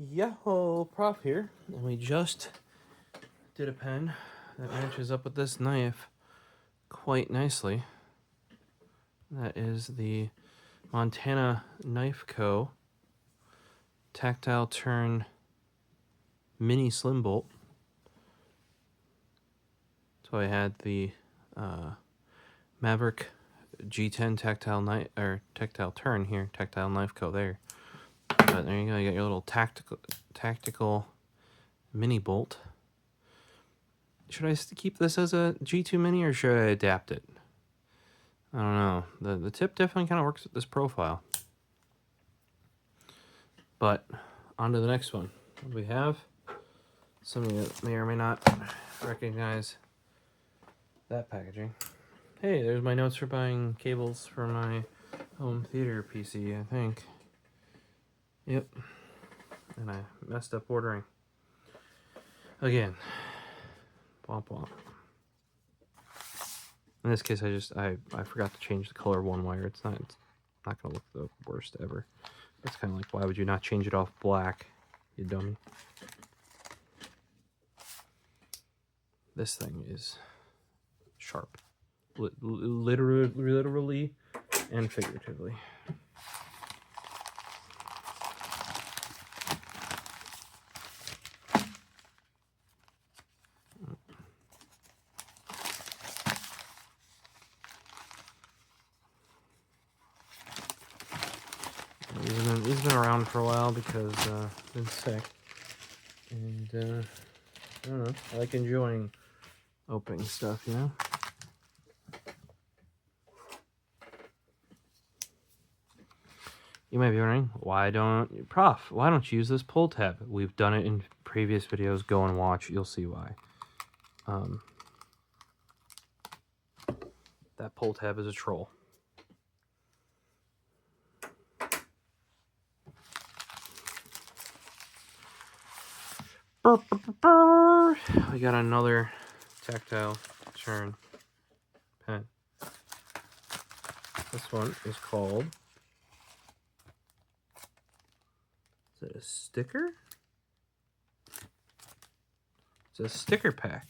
Yo, Prof here, and we just did a pen that matches up with this knife quite nicely. That is the Montana Knife Co. Tactile Turn Mini Slim Bolt. So I had the Maverick G10 Tactile Knife or Tactile Turn here, Tactile Knife Co. there. But there you go. You got your little tactical mini bolt. Should I keep this as a G2 Mini or should I adapt it? I don't know. The tip definitely kind of works with this profile. But on to the next one. What do we have? Some of you may or may not recognize that packaging. Hey, there's my notes for buying cables for my home theater PC, I think. Yep. And I messed up ordering. Again. Womp womp. In this case, I forgot to change the color of one wire. It's not gonna look the worst ever. It's kind of like, why would you not change it off black, you dummy? This thing is sharp, literally and figuratively. He's been around for a while because I've been sick, and I don't know. I like enjoying opening stuff, you know. You might be wondering, why don't you use this pull tab? We've done it in previous videos. Go and watch. You'll see why. That pull tab is a troll. We got another tactile turn pen. This one is called, is it a sticker? It's a sticker pack.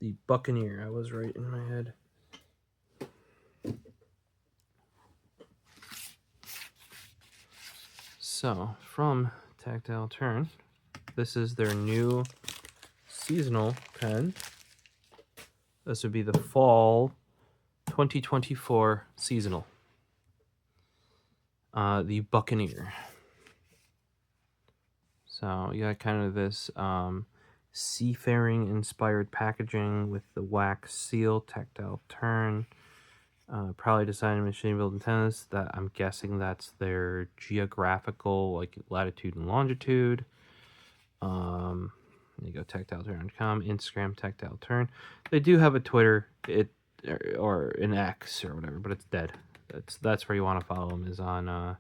The Buccaneer. I was right in my head. So, from Tactile Turn, this is their new seasonal pen. This would be the fall 2024 seasonal. The Buccaneer. So you got kind of this seafaring inspired packaging with the wax seal, tactile turn. Probably designed machine built antennas. That I'm guessing that's their geographical, like latitude and longitude. You go tactileturn.com, Instagram tactile turn. They do have a Twitter, or an X or whatever, but it's dead. That's where you want to follow them. Is on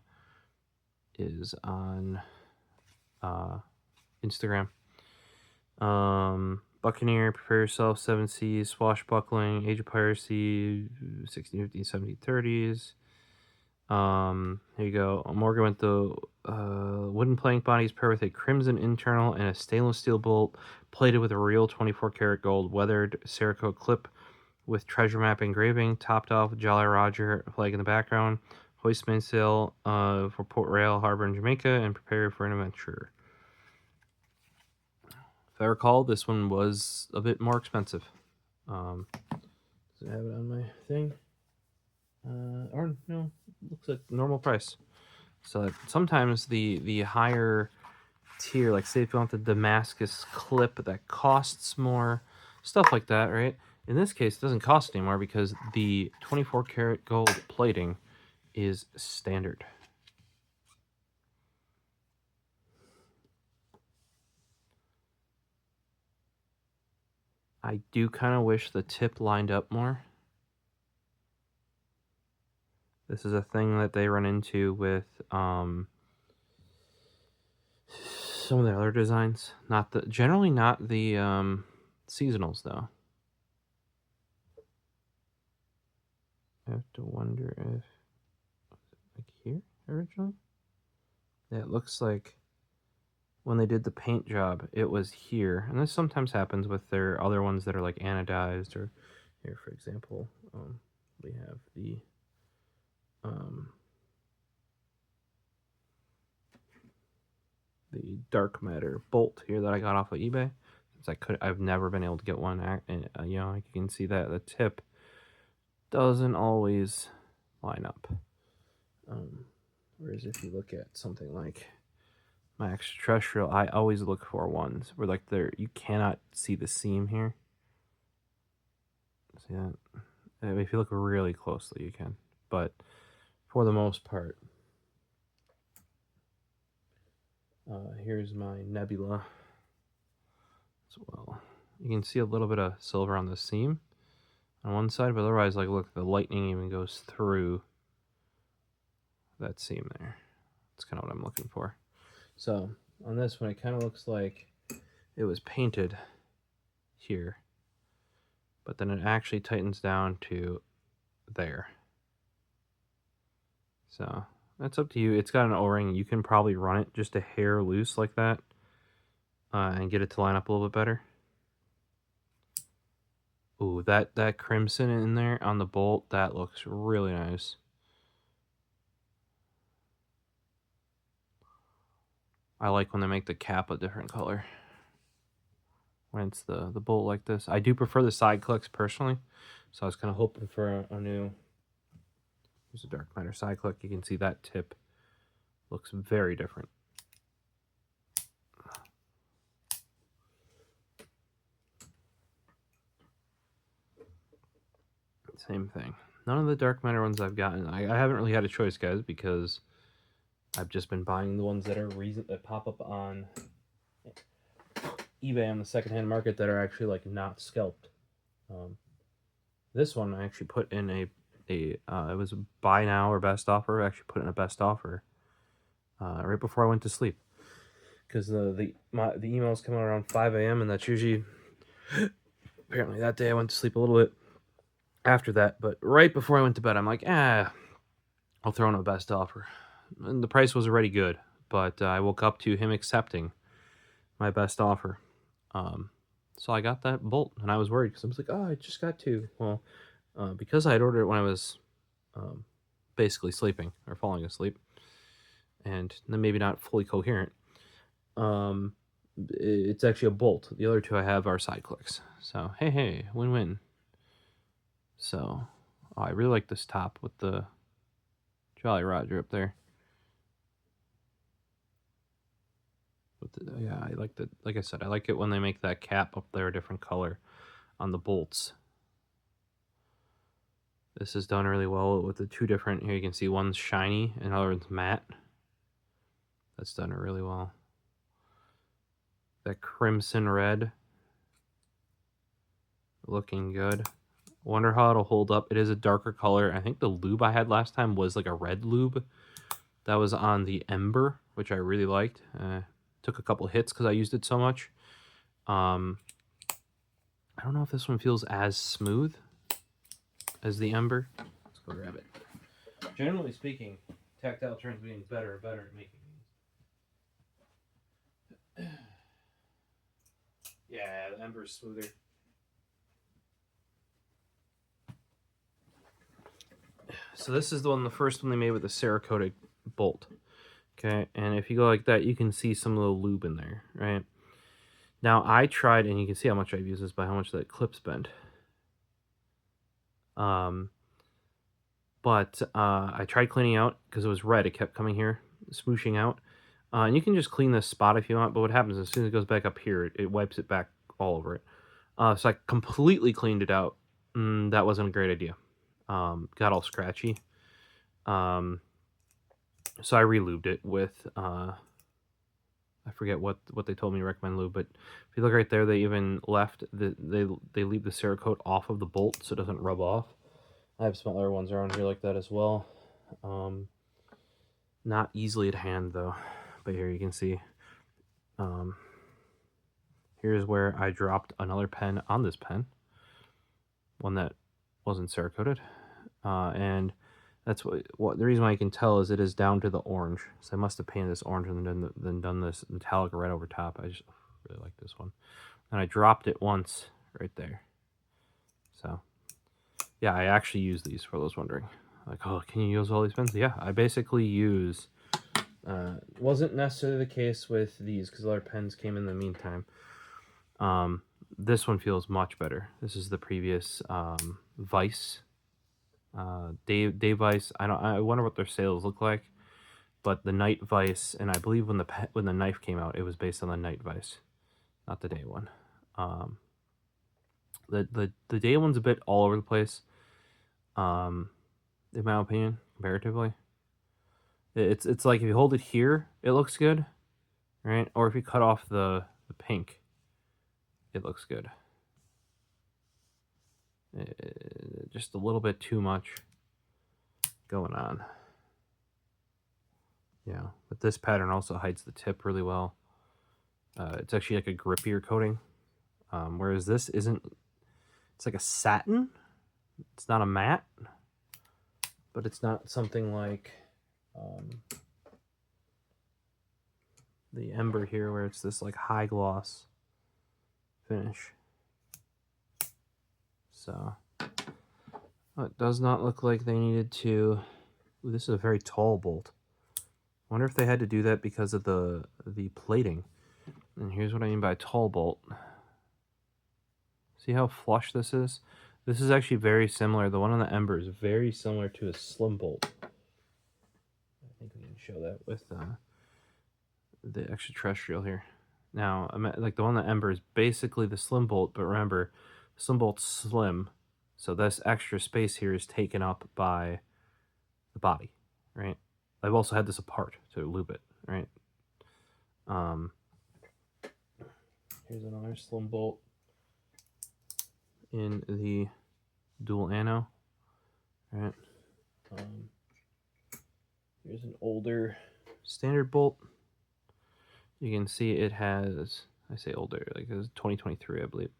Instagram. Buccaneer, prepare yourself, 7 Seas, swashbuckling, age of piracy, 1650s, 1730s. Here you go. Morgan went the wooden plank bodies paired with a crimson internal and a stainless steel bolt plated with a real 24 karat gold weathered Cerakote clip with treasure map engraving, topped off with Jolly Roger flag in the background. Hoist mainsail for Port Royal Harbor in Jamaica, and prepare for an adventure. If I recall, this one was a bit more expensive. Does it have it on my thing? Or no, looks like normal price. So sometimes the higher tier, like say if you want the Damascus clip, that costs more, stuff like that, right? In this case, it doesn't cost anymore because the 24 karat gold plating is standard. I do kind of wish the tip lined up more. This is a thing that they run into with some of the other designs. Generally not the seasonals though. I have to wonder if like here originally. Yeah, it looks like when they did the paint job, it was here. And this sometimes happens with their other ones that are like anodized, or here, for example, we have um, the dark matter bolt here that I got off of eBay. Since I've never been able to get one, and you know, you can see that the tip doesn't always line up. Whereas if you look at something like my extraterrestrial, I always look for ones where like you cannot see the seam here. See that? If you look really closely, you can. But for the most part, here's my nebula as well. You can see a little bit of silver on the seam on one side, but otherwise, like, look, the lightning even goes through that seam there. That's kind of what I'm looking for. So on this one, it kind of looks like it was painted here, but then it actually tightens down to there. So that's up to you. It's got an O-ring. You can probably run it just a hair loose like that and get it to line up a little bit better. Ooh, that crimson in there on the bolt, that looks really nice. I like when they make the cap a different color when it's the bolt like this. I do prefer the side clicks personally, so I was kind of hoping for a new. Here's a dark matter side click. You can see that tip looks very different. Same thing. None of the dark matter ones I've gotten. I haven't really had a choice, guys, because I've just been buying the ones that are that pop up on eBay on the secondhand market that are actually like not scalped. This one I actually put in it was a buy now or best offer. I actually put in a best offer right before I went to sleep, because the emails come out around 5 a.m. and that's usually apparently that day I went to sleep a little bit after that, but right before I went to bed, I'm like, I'll throw in a best offer. And the price was already good, but I woke up to him accepting my best offer. So I got that bolt, and I was worried because I was like, I just got two. Well, because I had ordered it when I was basically sleeping or falling asleep, and then maybe not fully coherent, it's actually a bolt. The other two I have are side clicks. So, hey, win-win. So, I really like this top with the Jolly Roger up there. Yeah, I like that. Like I said, I like it when they make that cap up there a different color on the bolts. This is done really well with the two different. Here you can see one's shiny and other one's matte. That's done really well. That crimson red, looking good. Wonder how it'll hold up. It is a darker color. I think the lube I had last time was like a red lube. That was on the Ember, which I really liked. Took a couple hits because I used it so much. I don't know if this one feels as smooth as the Ember. Let's go grab it. Generally speaking, Tactile turns being better and better at making these. Yeah, the Ember's smoother. So this is the first one they made with the Cerakote bolt. Okay, and if you go like that, you can see some little lube in there, right? Now I tried, and you can see how much I've used this by how much that clip's bent. But I tried cleaning out because it was red. It kept coming here, smooshing out. And you can just clean this spot if you want, but what happens as soon as it goes back up here, it wipes it back all over it. So I completely cleaned it out. That wasn't a great idea. Got all scratchy. So I re-lubed it with, I forget what they told me to recommend lube, but if you look right there, they even left, they leave the Cerakote off of the bolt so it doesn't rub off. I have some other ones around here like that as well. Not easily at hand though, but here you can see. Here's where I dropped another pen on this pen, one that wasn't Cerakoted, and That's what the reason why you can tell is it is down to the orange. So I must have painted this orange and then done this metallic right over top. I just really like this one. And I dropped it once right there. So yeah, I actually use these for those wondering. Like, oh, can you use all these pens? Yeah, I basically use. Wasn't necessarily the case with these because other pens came in the meantime. This one feels much better. This is the previous Vice. Day Vice. I wonder what their sales look like. But the Night Vice, and I believe when the knife came out, it was based on the Night Vice, not the Day one. The Day one's a bit all over the place. In my opinion, comparatively, it's like if you hold it here, it looks good, right? Or if you cut off the pink, it looks good. Just a little bit too much going on. Yeah, but this pattern also hides the tip really well. It's actually like a grippier coating, whereas this isn't. It's like a satin. It's not a matte, but it's not something like the Ember here, where it's this like high gloss finish. So it does not look like they needed to. Ooh, this is a very tall bolt. I wonder if they had to do that because of the plating. And here's what I mean by tall bolt. See how flush this is? This is actually very similar. The one on the Ember is very similar to a slim bolt. I think we can show that with the extraterrestrial here. Now, like the one on the Ember is basically the slim bolt, but remember, slim bolt's slim, so this extra space here is taken up by the body, right? I've also had this apart to lube it, right? Here's another slim bolt in the dual ano, right? Here's an older standard bolt. You can see it has, I say older, like it's 2023, I believe.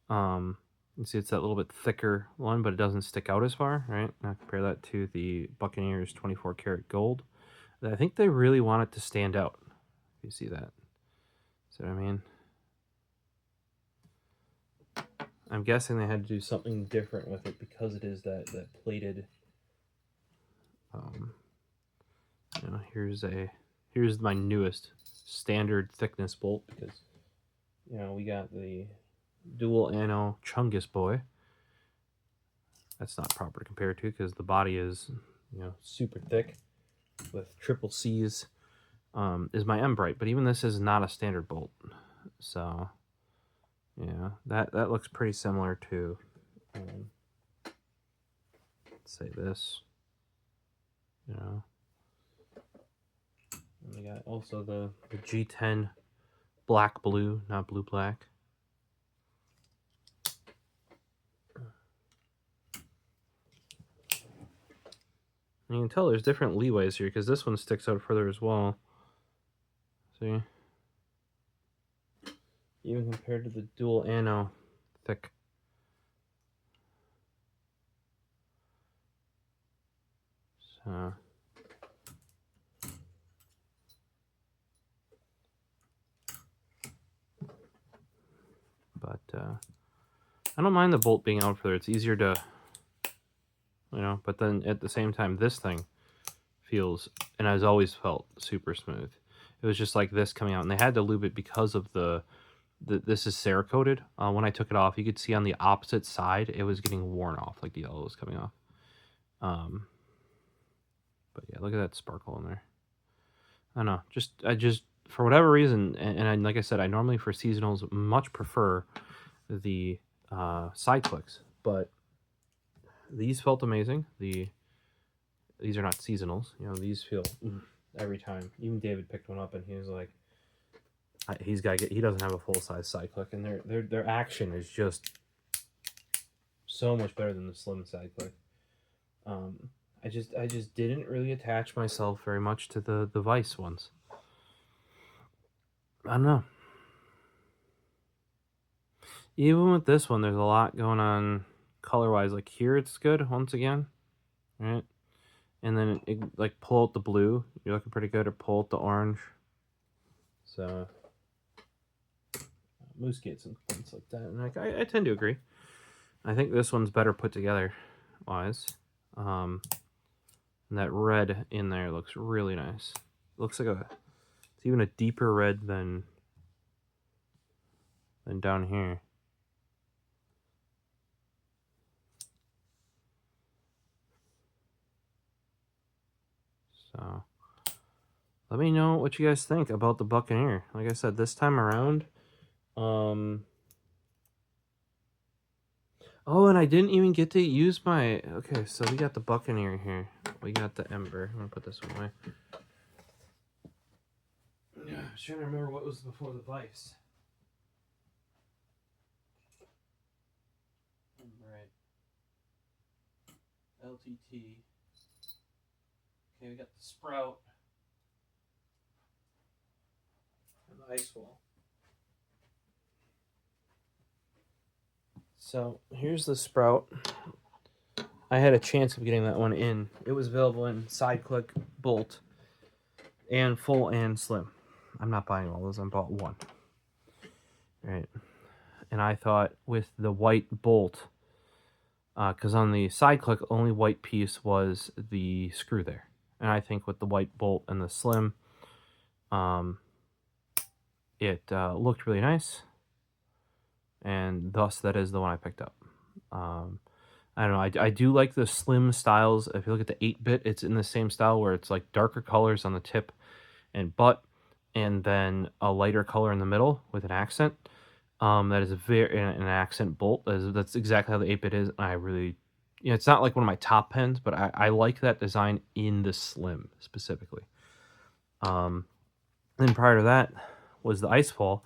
You can see it's that little bit thicker one, but it doesn't stick out as far, right? Now compare that to the Buccaneer's 24 karat gold. I think they really want it to stand out. You see that? See what I mean? I'm guessing they had to do something different with it because it is that plated. You know, here's my newest standard thickness bolt because you know we got the dual ano Chungus boy. That's not proper to compare to because the body is, you know, super thick with triple C's. Is my Embrite, but even this is not a standard bolt. So, yeah, that looks pretty similar to, let's say this, you know. And we got also the G10 black blue, not blue black. And you can tell there's different leeways here because this one sticks out further as well. See? Even compared to the dual ano thick. So but I don't mind the bolt being out further. It's easier to, you know, but then at the same time this thing feels, and has always felt, super smooth. It was just like this coming out, and they had to lube it because of this is Cerakoted. When I took it off, you could see on the opposite side it was getting worn off, like the yellow was coming off. But yeah, look at that sparkle in there. I don't know, I just for whatever reason, and like I said, I normally for seasonals much prefer the side clicks, but these felt amazing. These are not seasonals, you know. These feel every time. Even David picked one up, and he was like, he doesn't have a full size side click, and their action is just so much better than the slim side click. I just didn't really attach myself very much to the Vice ones. I don't know. Even with this one, there's a lot going on color wise. Like here, it's good once again, right? and then it, like pull out the blue. You're looking pretty good, or pull out the orange. So moose gates and things like that, and like I tend to agree. I think this one's better put together, wise. And that red in there looks really nice. Looks like it's even a deeper red than down here. So let me know what you guys think about the Buccaneer. Like I said, this time around, oh, and I didn't even get to use my... Okay, so we got the Buccaneer here. We got the Ember. I'm going to put this one away. Yeah, I was trying to remember what was before the Vice. Right. LTT. Okay, we got the Sprout. And the Ice Wall. So here's the Sprout. I had a chance of getting that one in. It was available in side click, bolt, and full and slim. I'm not buying all those. I bought one. Right. And I thought with the white bolt, because on the side click, only white piece was the screw there. And I think with the white bolt and the slim, it looked really nice. And thus, that is the one I picked up. I don't know. I do like the slim styles. If you look at the 8-bit, it's in the same style where it's like darker colors on the tip and butt, and then a lighter color in the middle with an accent. That is an accent bolt. That's exactly how the 8-bit is. I really, it's not like one of my top pens, but I like that design in the slim specifically. Then prior to that was the Icefall,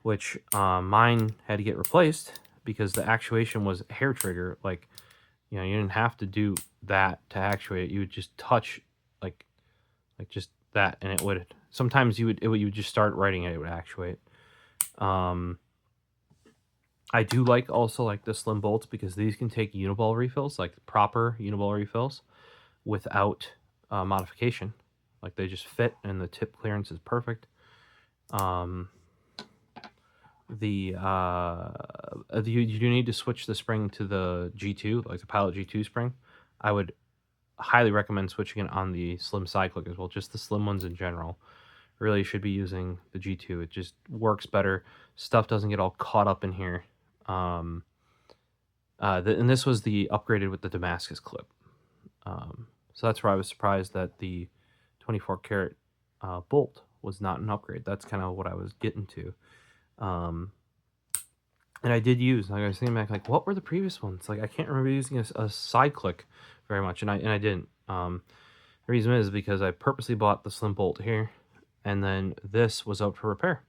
which mine had to get replaced because the actuation was hair trigger. Like, you didn't have to do that to actuate it. You would just touch like just that, and it would. Sometimes you would just start writing it would actuate. I do also like the slim bolts because these can take Uniball refills, like proper Uniball refills, without modification. Like they just fit, and the tip clearance is perfect. You do need to switch the spring to the G2, like the Pilot G2 spring. I would highly recommend switching it on the slim side click as well. Just the slim ones in general. Really should be using the G2. It just works better. Stuff doesn't get all caught up in here. And this was the upgraded with the Damascus clip. So that's where I was surprised that the 24 karat bolt was not an upgrade. That's kind of what I was getting to. And I did use, like I was thinking back, like what were the previous ones? Like I can't remember using a side click very much, and I didn't. The reason is because I purposely bought the slim bolt here, and then this was out for repair.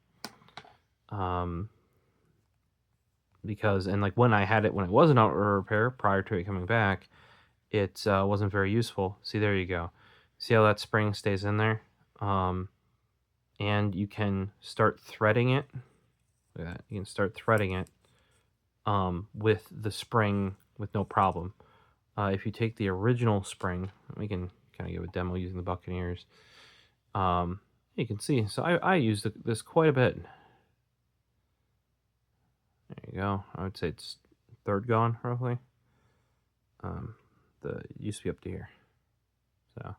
Because like when I had it, when it wasn't out for repair prior to it coming back, it wasn't very useful. See, there you go. See how that spring stays in there? And you can start threading it. Look at that. You can start threading it with the spring with no problem. If you take the original spring, we can kind of give a demo using the Buccaneers. You can see, so I used this quite a bit. There you go. I would say it's third gone, roughly. It used to be up to here. So,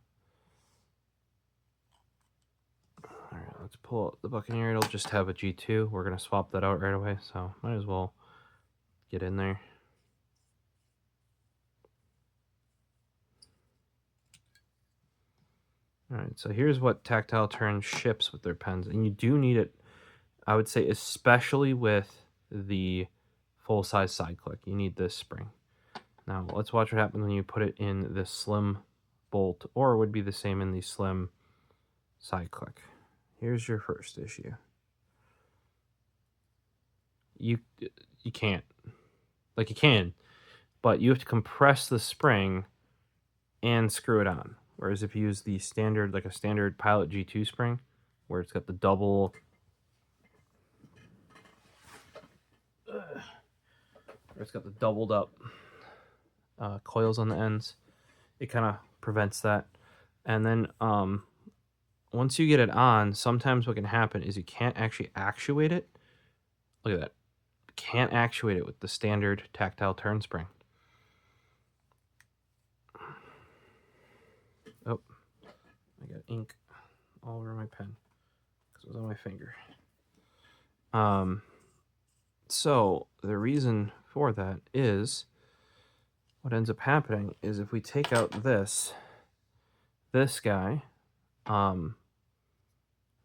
all right, let's pull out the Buccaneer. It'll just have a G2. We're going to swap that out right away, so might as well get in there. All right, so here's what Tactile Turn ships with their pens, and you do need it, I would say, especially with the full-size side click. You need this spring. Now, let's watch what happens when you put it in the slim bolt, or it would be the same in the slim side click. Here's your first issue. You can't. Like, you can, but you have to compress the spring and screw it on. Whereas if you use the standard, like a standard Pilot G2 spring, where it's got the double... where it's got the doubled up coils on the ends, it kind of prevents that. And then once you get it on, sometimes what can happen is you can't actually actuate it. Look at that. Can't actuate it with the standard tactile turn spring. Oh, I got ink all over my pen because it was on my finger. So the reason for that is what ends up happening is if we take out this guy on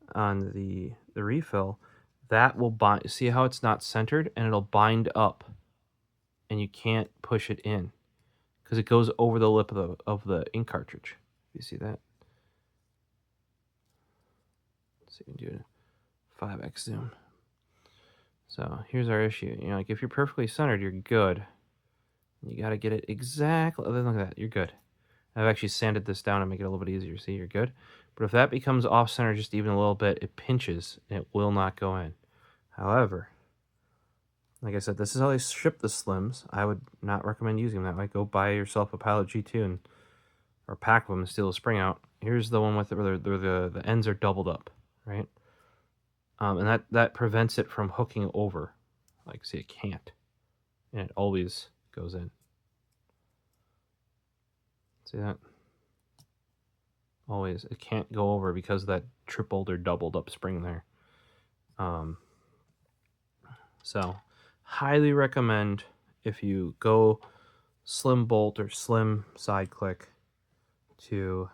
the refill, that will bind. See how it's not centered, and it'll bind up, and you can't push it in because it goes over the lip of the ink cartridge. You see that? Let's see if we can do a 5x zoom. So here's our issue. You know, like if you're perfectly centered, you're good. You got to get it exactly. Look at that. You're good. I've actually sanded this down to make it a little bit easier. See, you're good. But if that becomes off center just even a little bit, it pinches and it will not go in. However, like I said, this is how they ship the Slims. I would not recommend using them that way. Go buy yourself a Pilot G2 or a pack of them and steal the spring out. Here's the one with where the ends are doubled up, right? And that prevents it from hooking over. Like, see, it can't. And it always goes in. See that? Always. It can't go over because of that tripled or doubled up spring there. So, highly recommend if you go slim bolt or slim side click to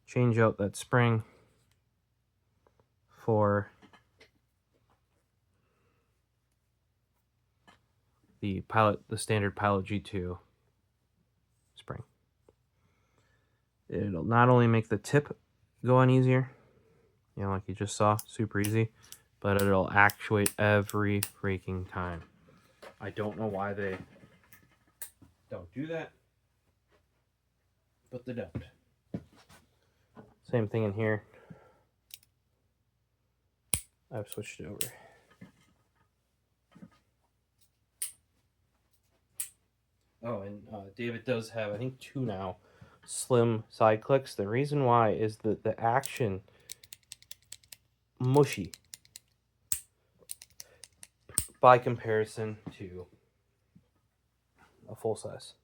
change out that spring for the standard Pilot G2 spring. It'll not only make the tip go on easier, you know, like you just saw, super easy, but it'll actuate every freaking time. I don't know why they don't do that, but they don't. Same thing in here. I've switched it over. Oh, and David does have, I think, 2 now, slim side clicks. The reason why is that the action mushy by comparison to a full size.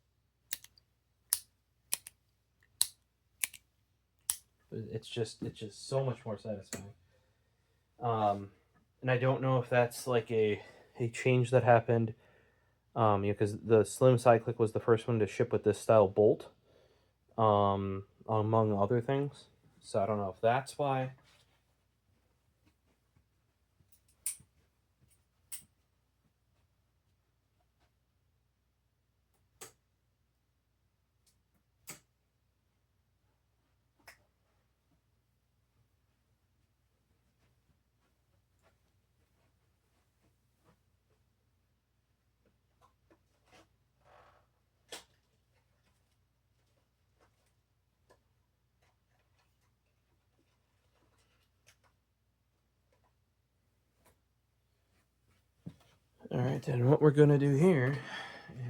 It's just so much more satisfying. And I don't know if that's like a change that happened, because the slim side click was the first one to ship with this style bolt, among other things. So I don't know if that's why. Alright, then what we're going to do here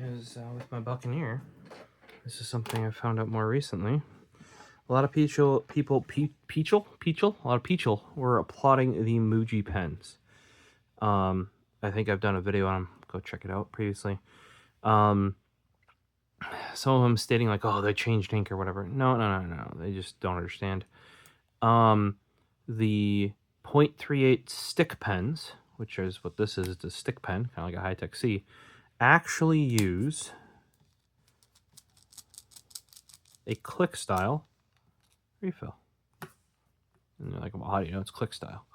is, with my Buccaneer, this is something I found out more recently. A lot of people were applauding the Muji pens. I think I've done a video on them. Go check it out previously. Some of them stating like, oh, they changed ink or whatever. No. They just don't understand. The .38 stick pens, which is what this is, the stick pen, kind of like a Hi-Tec-C, actually use a click style refill. And you're like, well, how do you know it's click style?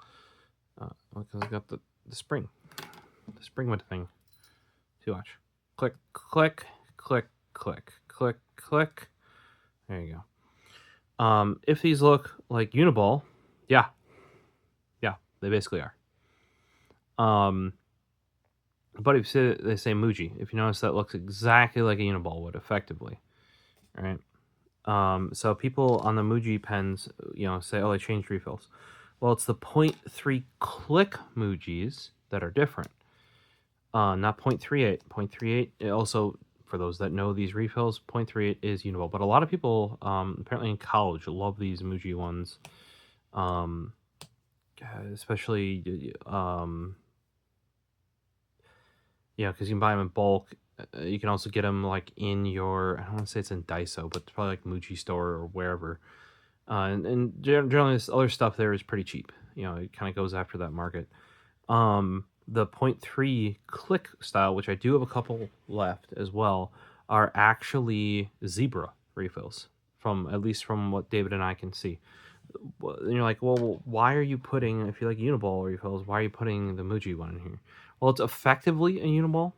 Because it's got the spring with the thing. See, watch. Click, click, click, click, click, click. There you go. If these look like Uniball, yeah, they basically are. But if they say Muji, if you notice, that looks exactly like a Uniball would, effectively, right? So people on the Muji pens, you know, say, oh, they changed refills. Well, it's the .3 click Mujis that are different. Not .38. .38, also for those that know these refills, 0.38 is Uniball. But a lot of people, apparently in college, love these Muji ones. Especially, yeah, because you can buy them in bulk. You can also get them like in your, I don't want to say it's in Daiso, but it's probably like Muji store or wherever. And generally this other stuff there is pretty cheap. It kind of goes after that market. The 0.3 click style, which I do have a couple left as well, are actually zebra refills, at least from what David and I can see. And you're like, well, why are you putting, if you like Uniball refills, why are you putting the Muji one in here? Well, it's effectively a Uniball.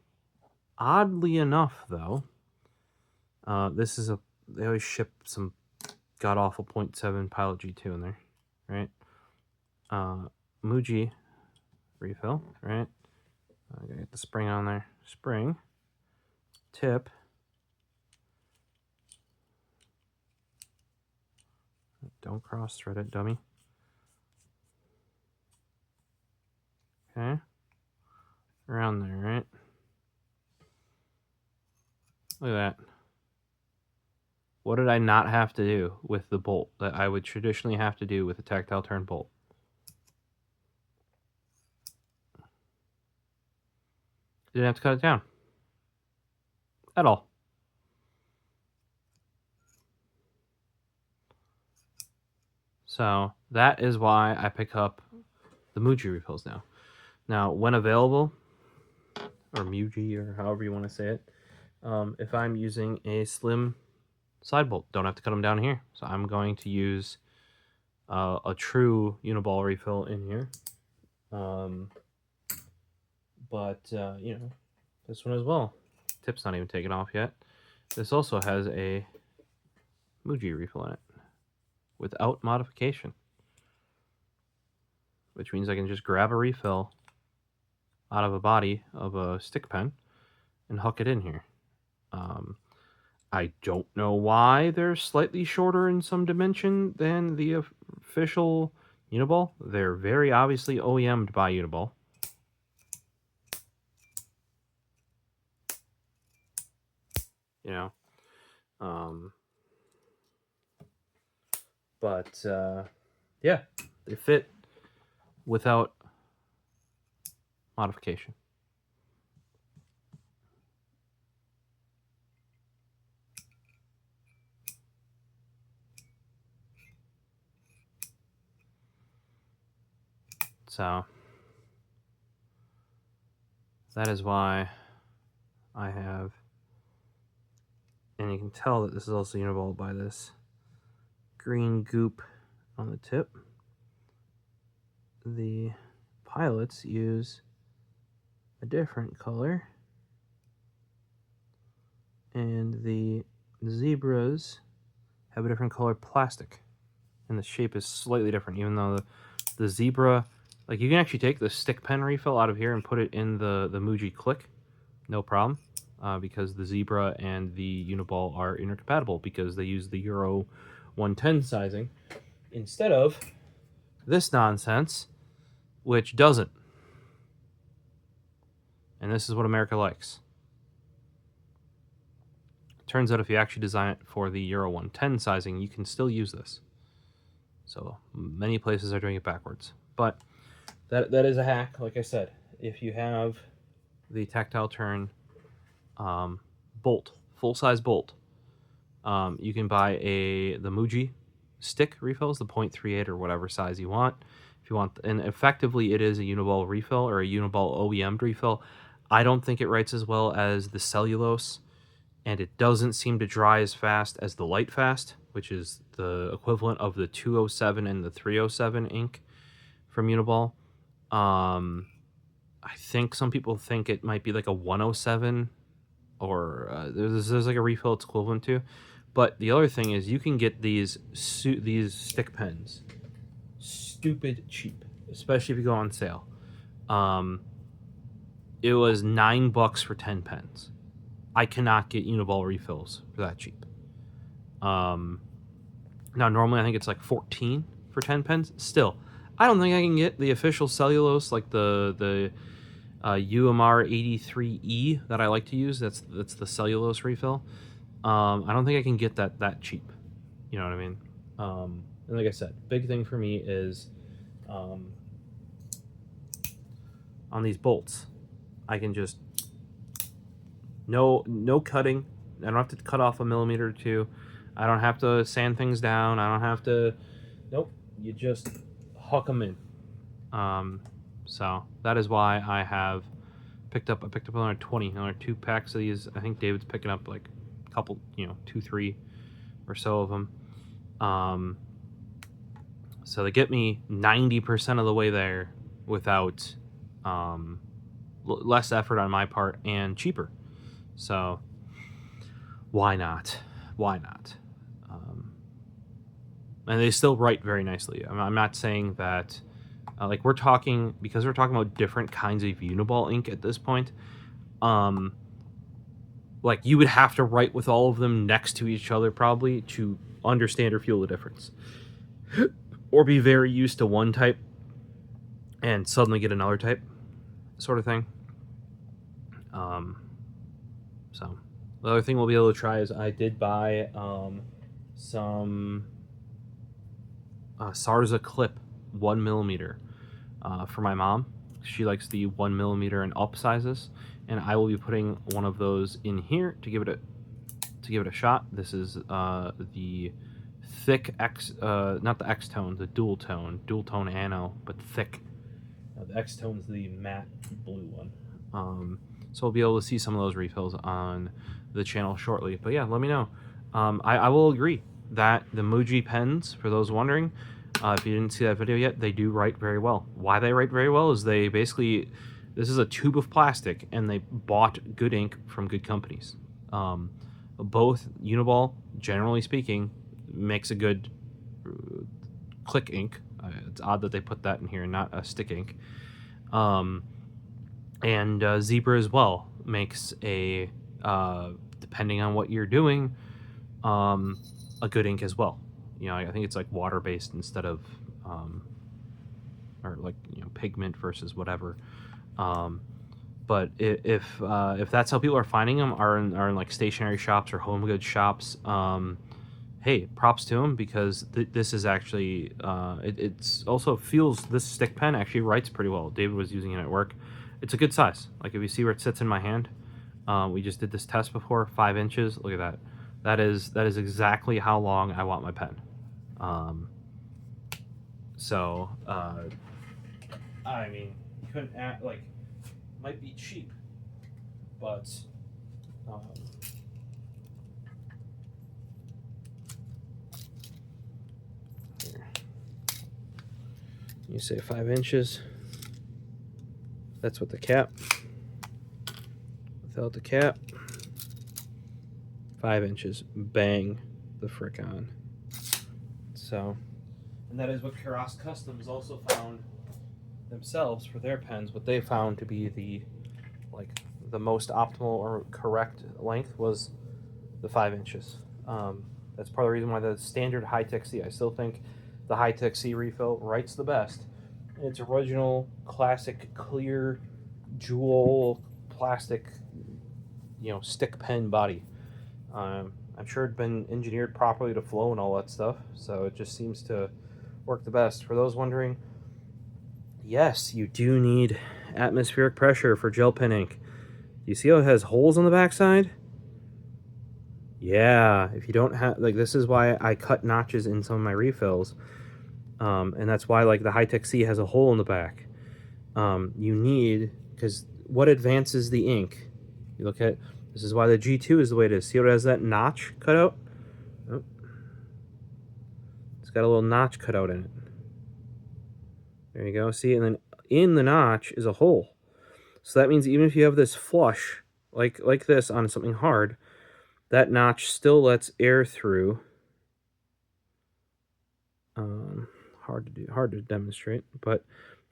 Oddly enough, though, they always ship some god-awful 0.7 Pilot G2 in there, right? Muji refill, right? I gotta get the spring on there. Spring. Tip. Don't cross-thread it, dummy. Okay. Around there, right? Look at that. What did I not have to do with the bolt that I would traditionally have to do with a tactile turn bolt? Didn't have to cut it down. At all. So that is why I pick up the Muji refills now. Now, when available, or Muji, or however you want to say it, if I'm using a slim side bolt, don't have to cut them down here. So I'm going to use a true Uniball refill in here. This one as well. Tip's not even taken off yet. This also has a Muji refill in it without modification, which means I can just grab a refill out of a body of a stick pen and hook it in here. I don't know why they're slightly shorter in some dimension than the official Uniball. They're very obviously OEM'd by Uniball. Yeah, they fit without modification. So that is why I have, and you can tell that this is also Uniball by this green goop on the tip. The pilots use a different color, and the zebras have a different color plastic, and the shape is slightly different, even though the zebra, like, you can actually take the stick pen refill out of here and put it in the Muji Click, no problem, because the zebra and the Uniball are intercompatible because they use the Euro 110 sizing instead of this nonsense, which doesn't. And this is what America likes. Turns out if you actually design it for the Euro 110 sizing, you can still use this. So many places are doing it backwards. But that is a hack, like I said. If you have the tactile turn bolt, full-size bolt, you can buy the Muji stick refills, the 0.38 or whatever size you want. If you want, and effectively it is a Uniball refill or a Uniball OEM refill. I don't think it writes as well as the cellulose, and it doesn't seem to dry as fast as the Light Fast, which is the equivalent of the 207 and the 307 ink from Uniball. I think some people think it might be like a 107, or there's like a refill it's equivalent to. But the other thing is you can get these stick pens stupid cheap, especially if you go on sale. It was $9 for 10 pens. I cannot get Uniball refills for that cheap. Now normally I think it's like 14 for 10 pens. Still, I don't think I can get the official cellulose, like the UMR 83E that I like to use. That's the cellulose refill. I don't think I can get that cheap. You know what I mean? And like I said, big thing for me is on these bolts. I can just no cutting. I don't have to cut off a millimeter or two. I don't have to sand things down. I don't have to. Nope. You just hook them in. So that is why I picked up another 20, another 2 packs of these. I think David's picking up like a couple, 2, 3 or so of them. So they get me 90% of the way there without less effort on my part and cheaper. So why not? And they still write very nicely. I'm not saying that like we're talking about different kinds of Uniball ink at this point. Like you would have to write with all of them next to each other probably to understand or feel the difference, or be very used to one type and suddenly get another type, sort of thing. So the other thing we'll be able to try is I did buy some Sarza clip 1mm for my mom. She likes the 1mm and up sizes, and I will be putting one of those in here to give it a shot. This is the thick X, not the X tone, the dual tone ano, but thick. The X tone's the matte blue one. So we'll be able to see some of those refills on the channel shortly. But yeah, let me know. I will agree that the Muji pens, for those wondering, if you didn't see that video yet, they do write very well. Why they write very well is they basically, this is a tube of plastic, and they bought good ink from good companies. Both Uniball, generally speaking, makes a good click ink. It's odd that they put that in here, not a stick ink. And Zebra as well makes a, depending on what you're doing, a good ink as well. I think it's like water-based instead of, or like, pigment versus whatever. But if that's how people are finding them, are in like stationery shops or home goods shops, hey, props to them, because this is actually, it's also feels, this stick pen actually writes pretty well. David was using it at work. It's a good size. Like if you see where it sits in my hand, we just did this test before, 5 inches. Look at that. That is exactly how long I want my pen. So I mean, you couldn't add, like, might be cheap, but here. You say 5 inches. That's what the cap. Without the cap, 5 inches. Bang the frick on. So, and that is what Keras Customs also found themselves for their pens. What they found to be the most optimal or correct length was the 5 inches. That's part of the reason why the standard Hi-Tec-C, I still think the Hi-Tec-C refill writes the best. Its original classic clear jewel plastic, stick pen body. I'm sure it'd been engineered properly to flow and all that stuff, so it just seems to work the best. For those wondering, yes, you do need atmospheric pressure for gel pen ink. You see how it has holes on the backside? Yeah, if you don't have, like, this is why I cut notches in some of my refills, and that's why, like, the Hi-Tec-C has a hole in the back. You need, because what advances the ink? You look at, this is why the G2 is the way it is. See how it has that notch cut out? Oh. It's got a little notch cut out in it. There you go. See, and then in the notch is a hole. So that means even if you have this flush, like this on something hard, that notch still lets air through. Hard to demonstrate, but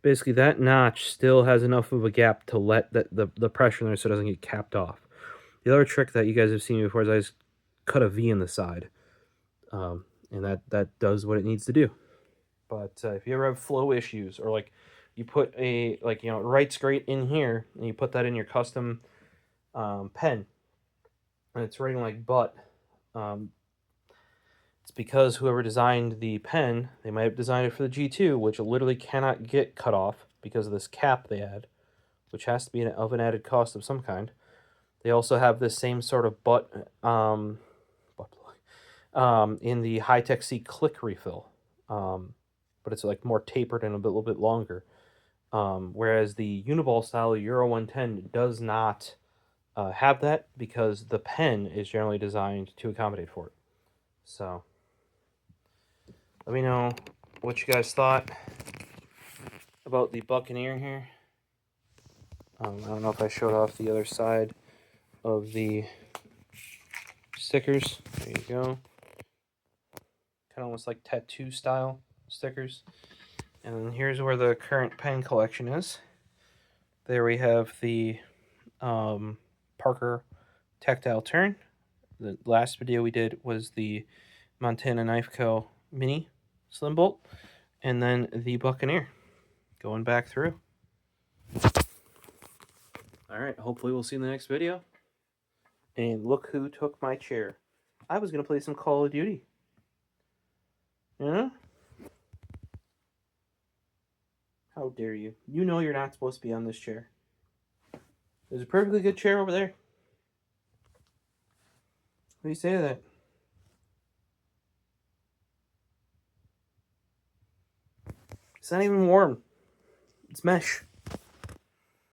basically that notch still has enough of a gap to let the pressure in there so it doesn't get capped off. The other trick that you guys have seen before is I just cut a V in the side, and that does what it needs to do. But if you ever have flow issues, or like you put a, like, you know, it writes great in here, and you put that in your custom pen, and it's writing like butt. Um, it's because whoever designed the pen, they might have designed it for the G2, which literally cannot get cut off because of this cap they add, which has to be of an added cost of some kind. They also have this same sort of butt plug in the Hi-Tec-C click refill, but it's like more tapered and a little bit longer. Whereas the Uniball style Euro 110 does not have that because the pen is generally designed to accommodate for it. So let me know what you guys thought about the Buccaneer here. I don't know if I showed off the other side of the stickers. There you go. Kind of almost like tattoo style stickers. And then here's where the current pen collection is. There we have the Parker Tactile Turn. The last video we did was the Montana Knife Co. Mini Slim Bolt. And then the Buccaneer. Going back through. Alright, hopefully we'll see you in the next video. And look who took my chair. I was going to play some Call of Duty. Yeah? How dare you? You know you're not supposed to be on this chair. There's a perfectly good chair over there. What do you say to that? It's not even warm. It's mesh.